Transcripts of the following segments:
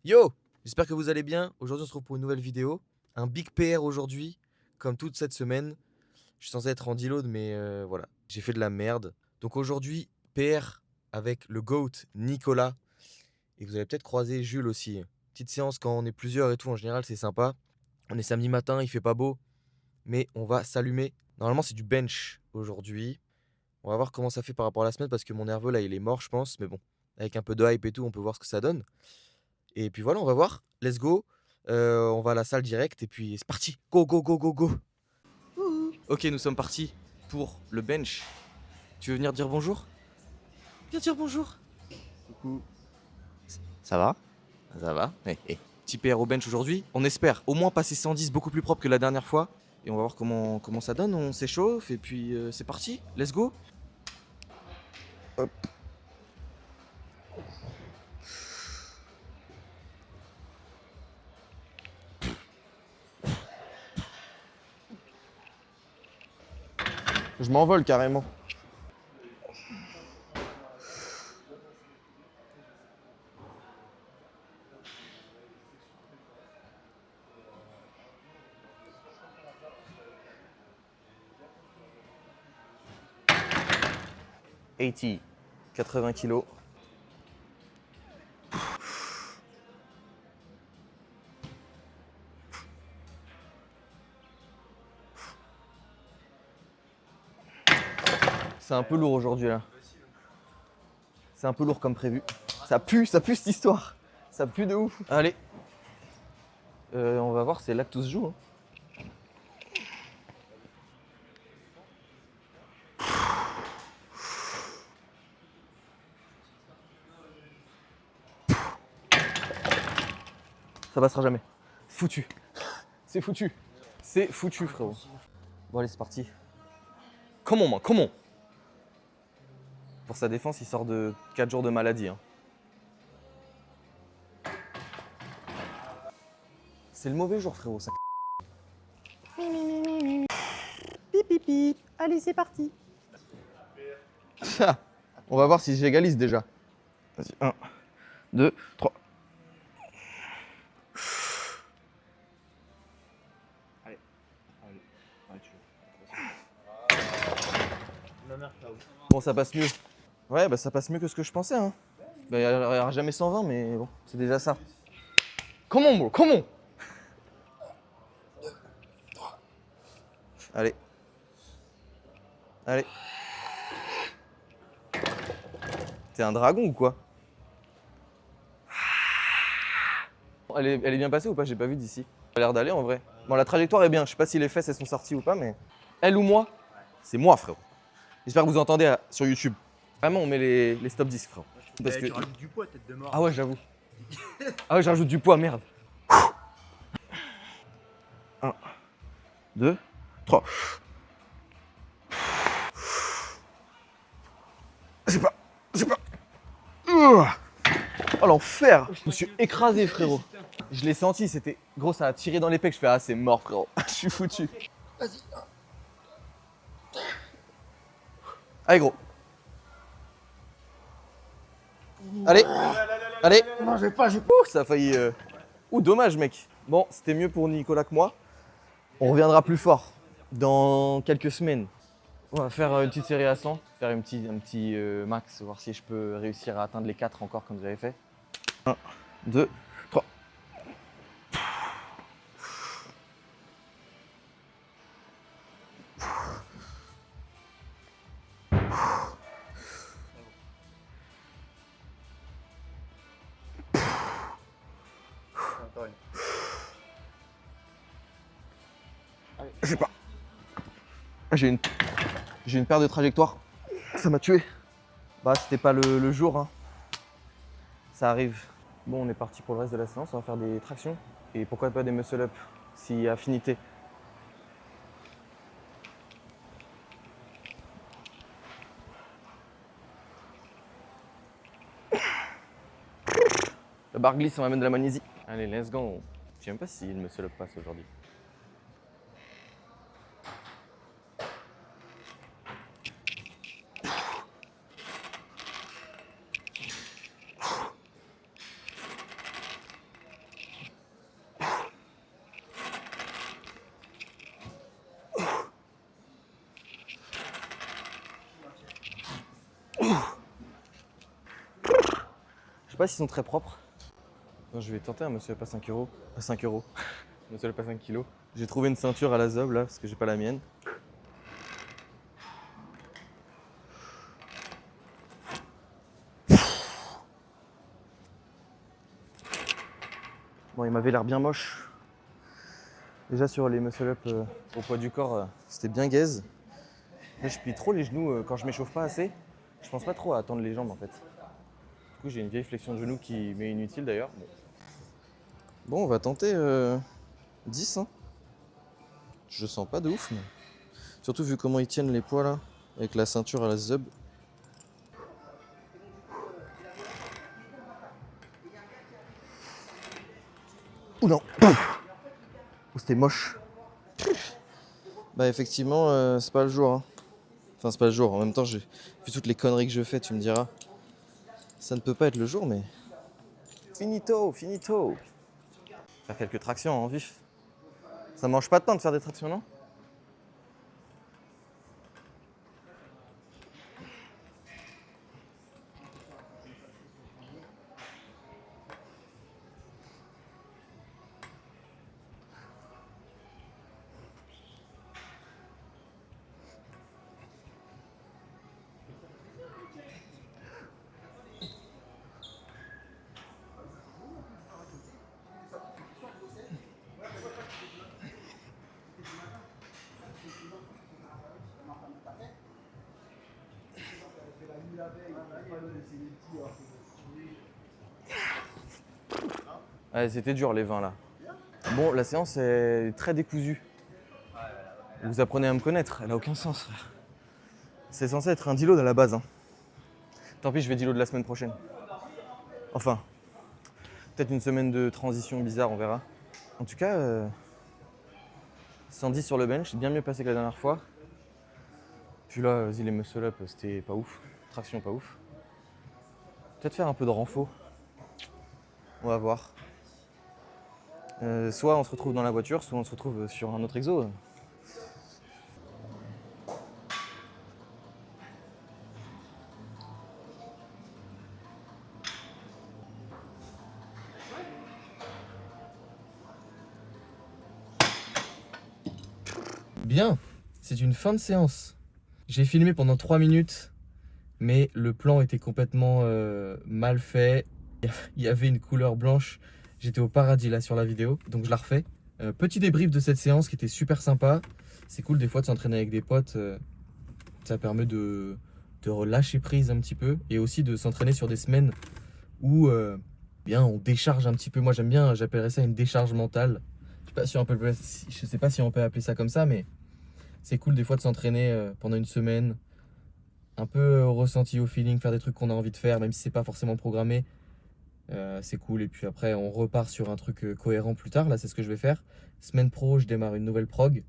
Yo! J'espère que vous allez bien. Aujourd'hui, on se retrouve pour une nouvelle vidéo. Un big PR aujourd'hui, comme toute cette semaine. Je suis censé être en deload, mais voilà, j'ai fait de la merde. Donc aujourd'hui, PR avec le GOAT Nicolas. Et vous allez peut-être croiser Jules aussi. Petite séance quand on est plusieurs et tout, en général, c'est sympa. On est samedi matin, il fait pas beau, mais on va s'allumer. Normalement, c'est du bench aujourd'hui. On va voir comment ça fait par rapport à la semaine parce que mon nerveux là, il est mort, je pense. Mais bon, avec un peu de hype et tout, on peut voir ce que ça donne. Et puis voilà, on va voir. Let's go. On va à la salle direct et puis c'est parti. Go, go, go, go, go. Ok, nous sommes partis pour le bench. Tu veux venir dire bonjour? Viens dire bonjour. Coucou. Ça va? Ça va. Petit PR au bench aujourd'hui. On espère au moins passer 110 beaucoup plus propre que la dernière fois. Et on va voir comment ça donne. On s'échauffe et puis c'est parti. Let's go. Hop. Je m'envole carrément. $80, 80 kilos. C'est un peu lourd aujourd'hui là. C'est un peu lourd comme prévu. Ça pue cette histoire. Ça pue de ouf. Allez. On va voir, c'est là que tout se joue. Ça passera jamais. Foutu. C'est foutu. C'est foutu, frérot. Bon, allez, c'est parti. Comment? Pour sa défense, il sort de 4 jours de maladie. Hein. C'est le mauvais jour, frérot. Ça... Pip, pip, pip. Allez, c'est parti. On va voir si j'égalise déjà. Vas-y, 1, 2, 3. Bon, ça passe mieux. Ouais, bah ça passe mieux que ce que je pensais. Hein. Bah, il n'y aura jamais 120, mais bon, c'est déjà ça. Comment, bro? Comment? Allez. Allez. T'es un dragon ou quoi? Elle est bien passée ou pas? J'ai pas vu d'ici. Ça a l'air d'aller en vrai. Bon, la trajectoire est bien. Je sais pas si les fesses elles sont sorties ou pas, mais. Elle ou moi? C'est moi, frérot. J'espère que vous entendez sur YouTube. Vraiment, on met les stop 10, frérot. Parce que... Tu rajoutes du poids, tête de mort. Ah ouais, j'avoue. Ah ouais, je rajoute du poids, merde. 1, 2, 3. J'ai pas. Oh l'enfer! Je me suis écrasé, frérot. Je l'ai senti, c'était. Gros, ça a tiré dans les pecs. Je fais, ah, c'est mort, frérot. Je suis foutu. Vas-y. Allez, gros. Allez. Allez. Non, j'ai pas. Ouh, ça a failli. Ouh, dommage, mec. Bon, c'était mieux pour Nicolas que moi. On reviendra plus fort dans quelques semaines. On va faire une petite série à 100, faire un petit max, voir si je peux réussir à atteindre les 4 encore comme j'avais fait. 1, 2, 3. J'ai pas. J'ai une paire de trajectoires. Ça m'a tué. Bah, c'était pas le jour. Hein. Ça arrive. Bon, on est parti pour le reste de la séance. On va faire des tractions. Et pourquoi pas des muscle-up, s'il y a affinité. La barre glisse, on va mettre de la magnésie. Allez, let's go. Je sais même pas si le muscle-up passe aujourd'hui. sais pas s'ils sont très propres. Non, je vais tenter un muscle up à 5 euros. À 5 euros. Muscle up à 5 kilos. J'ai trouvé une ceinture à la Zob là, parce que j'ai pas la mienne. Bon, il m'avait l'air bien moche. Déjà sur les muscle up au poids du corps, c'était bien gaze. Là, je plie trop les genoux quand je m'échauffe pas assez. Je pense pas trop à tendre les jambes en fait. Du coup, j'ai une vieille flexion de genou qui m'est inutile d'ailleurs. Bon, on va tenter 10. Hein. Je sens pas de ouf, mais surtout vu comment ils tiennent les poids là, avec la ceinture à la Zob. Ouh non. Oh, c'était moche. Bah effectivement, c'est pas le jour. Hein. Enfin, c'est pas le jour. En même temps, j'ai vu toutes les conneries que je fais, tu me diras. Ça ne peut pas être le jour, mais... Finito, finito. Faire quelques tractions en vif. Ça mange pas de pain de faire des tractions, non? Ouais, c'était dur les 20 là. Bon, la séance est très décousue. Vous apprenez à me connaître, elle a aucun sens, frère. C'est censé être un deload à la base. Hein. Tant pis, je vais deload la semaine prochaine. Enfin, peut-être une semaine de transition bizarre, on verra. En tout cas, 110 sur le bench, c'est bien mieux passé que la dernière fois. Puis là, vas-y, les muscle up, c'était pas ouf. Traction, pas ouf. Peut-être faire un peu de renfo. On va voir. Soit on se retrouve dans la voiture, soit on se retrouve sur un autre exo. Bien, c'est une fin de séance. J'ai filmé pendant 3 minutes, mais le plan était complètement mal fait. Il y avait une couleur blanche. J'étais au paradis là sur la vidéo, donc je la refais. Petit débrief de cette séance qui était super sympa. C'est cool des fois de s'entraîner avec des potes. Ça permet de relâcher prise un petit peu et aussi de s'entraîner sur des semaines où bien on décharge un petit peu. Moi j'aime bien, j'appellerais ça une décharge mentale. Je sais pas si on peut appeler ça comme ça, mais c'est cool des fois de s'entraîner pendant une semaine, un peu au ressenti, au feeling, faire des trucs qu'on a envie de faire, même si c'est pas forcément programmé. C'est cool. Et puis après, on repart sur un truc cohérent plus tard. Là, c'est ce que je vais faire. Semaine pro, je démarre une nouvelle prog.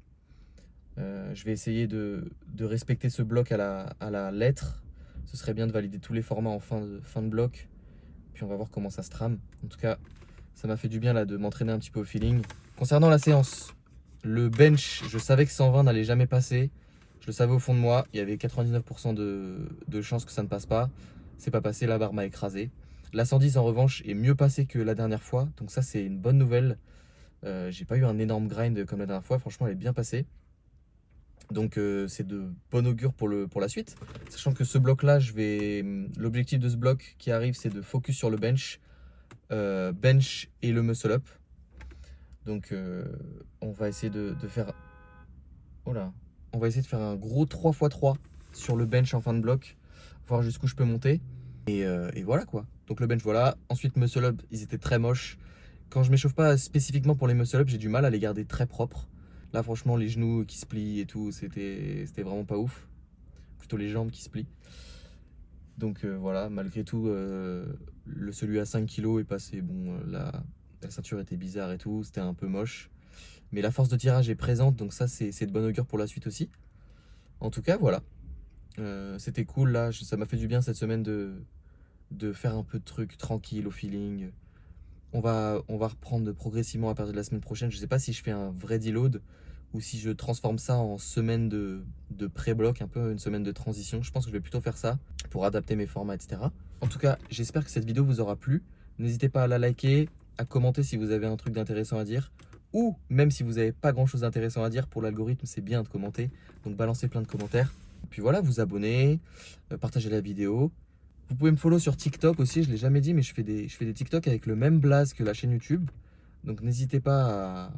Je vais essayer de respecter ce bloc à la lettre. Ce serait bien de valider tous les formats en fin de bloc. Puis on va voir comment ça se trame. En tout cas, ça m'a fait du bien là de m'entraîner un petit peu au feeling. Concernant la séance, le bench, je savais que 120 n'allait jamais passer. Je le savais au fond de moi. Il y avait 99% de chances que ça ne passe pas. C'est pas passé, la barre m'a écrasé. La 110 en revanche est mieux passée que la dernière fois. Donc ça c'est une bonne nouvelle. J'ai pas eu un énorme grind comme la dernière fois. Franchement elle est bien passée. Donc c'est de bon augure pour la suite. Sachant que ce bloc là, l'objectif de ce bloc qui arrive c'est de focus sur le bench. Bench et le muscle up. Donc on va essayer de faire... Oh là. On va essayer de faire un gros 3x3 sur le bench en fin de bloc. Voir jusqu'où je peux monter. Et voilà quoi. Donc le bench voilà. Ensuite muscle up, ils étaient très moches. Quand je m'échauffe pas spécifiquement pour les muscle up, j'ai du mal à les garder très propres. Là franchement les genoux qui se plient et tout, c'était vraiment pas ouf. Plutôt les jambes qui se plient. Donc voilà, malgré tout, celui à 5 kg est passé. Bon, la ceinture était bizarre et tout, c'était un peu moche. Mais la force de tirage est présente, donc ça c'est de bon augure pour la suite aussi. En tout cas, voilà. C'était cool là, ça m'a fait du bien cette semaine de faire un peu de trucs tranquille au feeling. On va reprendre progressivement à partir de la semaine prochaine. Je sais pas si je fais un vrai deload ou si je transforme ça en semaine de pré-bloc, un peu une semaine de transition. Je pense que je vais plutôt faire ça pour adapter mes formats, etc. En tout cas, j'espère que cette vidéo vous aura plu. N'hésitez pas à la liker, à commenter si vous avez un truc d'intéressant à dire. Ou même si vous n'avez pas grand chose d'intéressant à dire, pour l'algorithme, c'est bien de commenter. Donc balancez plein de commentaires. Puis voilà, vous abonnez, partagez la vidéo. Vous pouvez me follow sur TikTok aussi, je ne l'ai jamais dit, mais je fais des TikTok avec le même blaze que la chaîne YouTube. Donc n'hésitez pas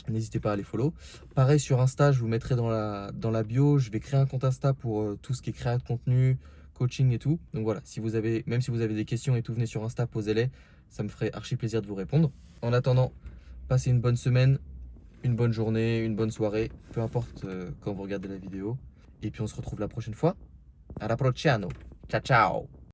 à les follow. Pareil sur Insta, je vous mettrai dans la bio. Je vais créer un compte Insta pour tout ce qui est création de contenu, coaching et tout. Donc voilà, même si vous avez des questions et tout, venez sur Insta, posez-les. Ça me ferait archi plaisir de vous répondre. En attendant, passez une bonne semaine, une bonne journée, une bonne soirée, peu importe quand vous regardez la vidéo. Et puis on se retrouve la prochaine fois. À la prochaine. Ciao, ciao.